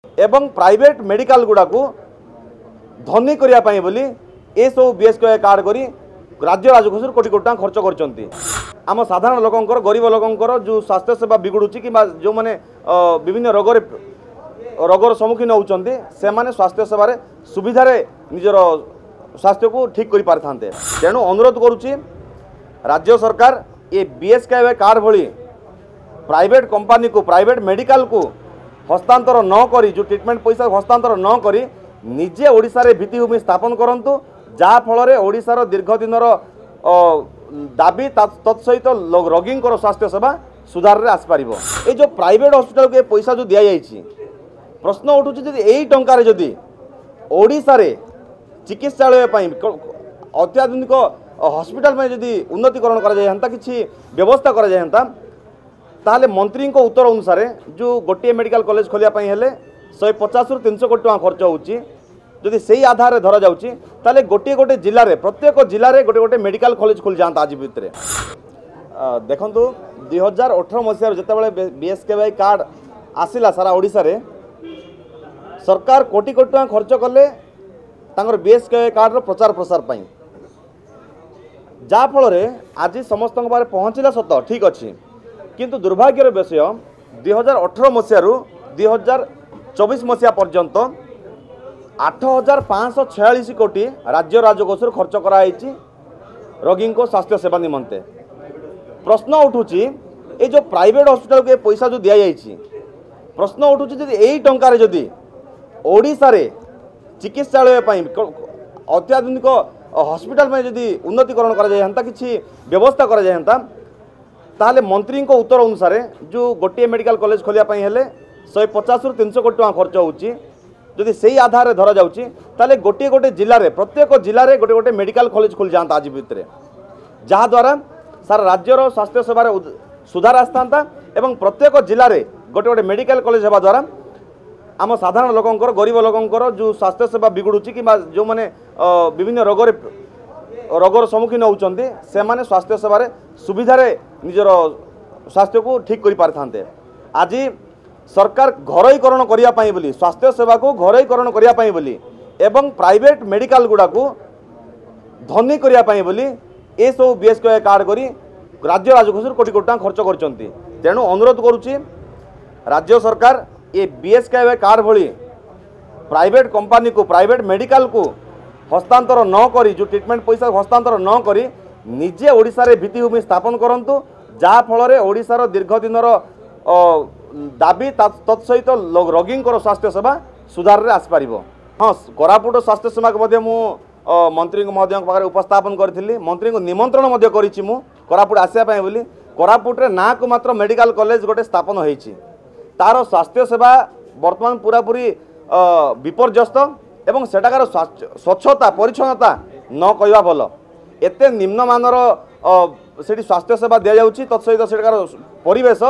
एवं private medical गुड़ा को धनी करने बोली ए सब बीएसके कार्ड करी राज्य राजकोष कोटी कोटी खर्च कर आम साधारण लोकंर गरीब लोकंर जो स्वास्थ्य सेवा बिगुड़ी कि जो मैंने विभिन्न रोगर सम्मुखीन होती से माने स्वास्थ्य सेवार सुविधार निजर स्वास्थ्य को ठीक कर पारि थांते। तेणु अनुरोध करुच्ची राज्य सरकार ये बीएसके कार्ड भली प्राइवेट कंपनी को प्राइवेट मेडिकल को हस्तांतर न करी जो ट्रीटमेंट पैसा हस्तांतर न करी निजे ओडिशा रे भित्तिभूमि स्थापन करंतु जहा फल ओडिशार दीर्घ दिनर दाबी तत्सहित रोगी स्वास्थ्य सेवा सुधार रे आसपार। ये जो प्राइवेट हॉस्पिटल को पैसा जो दि जाइए प्रश्न उठू यही टंकार जदि ओडिशा रे चिकित्सालय अत्याधुनिक हॉस्पिटल में जदि उन्नतीकरण करा जाए किसी व्यवस्था करा जाए ताहले मंत्री को उत्तर अनुसार जो गोटे मेडिकल कॉलेज खोलिया हेले 150 रु 300 कोटी टका खर्च होची जदि सही आधार रे धरा जाउची ताले गोटे गोटे जिल्ला रे प्रत्येक जिल्ला रे गोटे गोटे मेडिकल कॉलेज खुल जाता आज भितरे। देखंतु 2018 मसीह जेतेबेले बीएसके कार्ड आसिला सारा ओडिसा रे सरकार कोटी कोटी टका खर्च कले तांकर बीएसके कार्ड रो प्रचार प्रसार पई जा फल रे आज समस्त बारे पहुँचला सत ठीक अच्छी किंतु दुर्भाग्यर विषय 2018 मसीह रु 2024 मसीहा पर्यंत 8546 कोटी राज्य राजकोष खर्च कराई रोगी को स्वास्थ्य सेवा निमंते। प्रश्न उठूची ये जो प्राइवेट हॉस्पिटल को पैसा जो दि जाइए प्रश्न उठूची यही टंकार जदि ओडिशा रे चिकित्सालय अत्याधुनिक हॉस्पिटल में जदि उन्नतीकरण करा जाए किसी व्यवस्था करा जाए ताहले मंत्री को उत्तर अनुसार जो गोटे मेडिकल कॉलेज खोलिया हेले 150 रु 300 कोटी टका खर्च होची जदि सही आधार रे धरा जाउची ताले गोटे गोटे जिल्ला रे प्रत्येक जिल्ला रे गोटे गोटे मेडिकल कॉलेज खुल जाता आज भितरे जहा द्वारा सारा राज्यर स्वास्थ्य सेवार सुधार आसता एवं प्रत्येक जिल्ला रे गोटे गोटे मेडिकल कॉलेज हेबा द्वारा आम साधारण लोकंर गरीब लोकंर जो स्वास्थ्य सेवा बिगुड़ी कि जो मैंने विभिन्न रोगर सम्मुखीन होती से माने स्वास्थ्य सेवार सुविधार निजर स्वास्थ्य को ठीक कर पारि थांते। आज सरकार घरोईकरण करने बोली स्वास्थ्य सेवा को घरोईकरण करने बोली एवं प्राइवेट मेडिकल गुड़ा को धनी करने बोली ए सब बीएसके कार्ड करी राज्य राजकोष कोटी कोटी टका खर्च कर। तेणु अनुरोध करुच्ची राज्य सरकार ये बीएसके कार्ड भली प्राइवेट कंपनी को प्राइवेट मेडिकल को हस्तांतर न करी जो ट्रीटमेंट पैसा हस्तांतर न करी निजे ओडिशा रे भित्तिभूमि स्थापन करंतु जहा फल ओडिशार दीर्घ दिनर दाबी तत्सहित रोगी स्वास्थ्य सेवा सुधार रे आसपार। हाँ कोरापुट स्वास्थ्य सेवा को मंत्री महोदय पाखे उपस्थापन करी मंत्री को निमंत्रण करी कोरापुट आसापी बोली कोरापुट रे ना को मात्र मेडिकल कॉलेज गोटे स्थापन होईची तार स्वास्थ्य सेवा वर्तमान पूरा पूरी विपर्यस्त एवं सेटाकार स्वच्छता परिच्छन्नता न कहवा भल एते निम्नमानर से स्वास्थ्य सेवा दि जाऊँगी तत्सहित सेटाकार परिवेश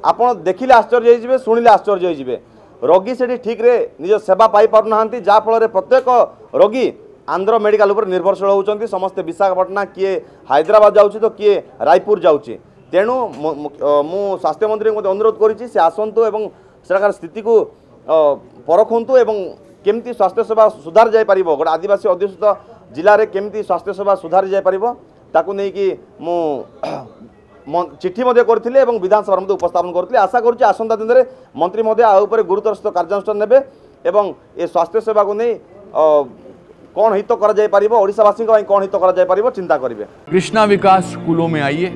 आपण देखिले आश्चर्य होइजिबे शुणिले आश्चर्य होइजिबे रोगी से ठीक रे निज सेवा पाई पारु नाहांती जहा फल प्रत्येक रोगी आंध्र मेडिकल उपर निर्भरशील होउचंती समस्त विशाखापटना किए हैदराबाद जाउची तो किए रायपुर जाउची। तेणु मु स्वास्थ्य मंत्री को अनुरोध करिछि से आसंतु एवं सेटाकार स्थिति को परखंतु एवं केमती स्वास्थ्य सेवा सुधार जाय परिबो गोटे आदिवासी अध्युषित जिले में केमती स्वास्थ्य सेवा सुधारी जाय परिबो ताकू नहीं कि मु चिठी करथिले एवं विधानसभा में उपस्थापन करथिले। आशा करुच्ची आसंता दिन में मंत्री महोदय आ ऊपर गुरुतर सहित कार्यानुष्ठान नेबे एवं ए स्वास्थ्य सेवा को नहीं कौन हित करा जाय परिबो ओडिशावासी कौन हित करा जाय परिबो चिंता करिवे। कृष्णा विकास स्कूलों में आइए,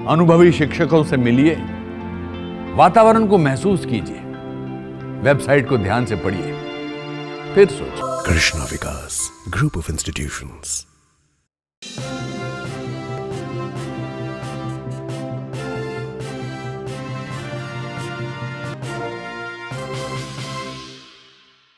अनुभवी शिक्षकों से मिलिए, वातावरण को महसूस कीजिए, वेबसाइट को ध्यान से पढ़िए, फिर सोचिए। कृष्णा विकास ग्रुप ऑफ इंस्टीट्यूशंस।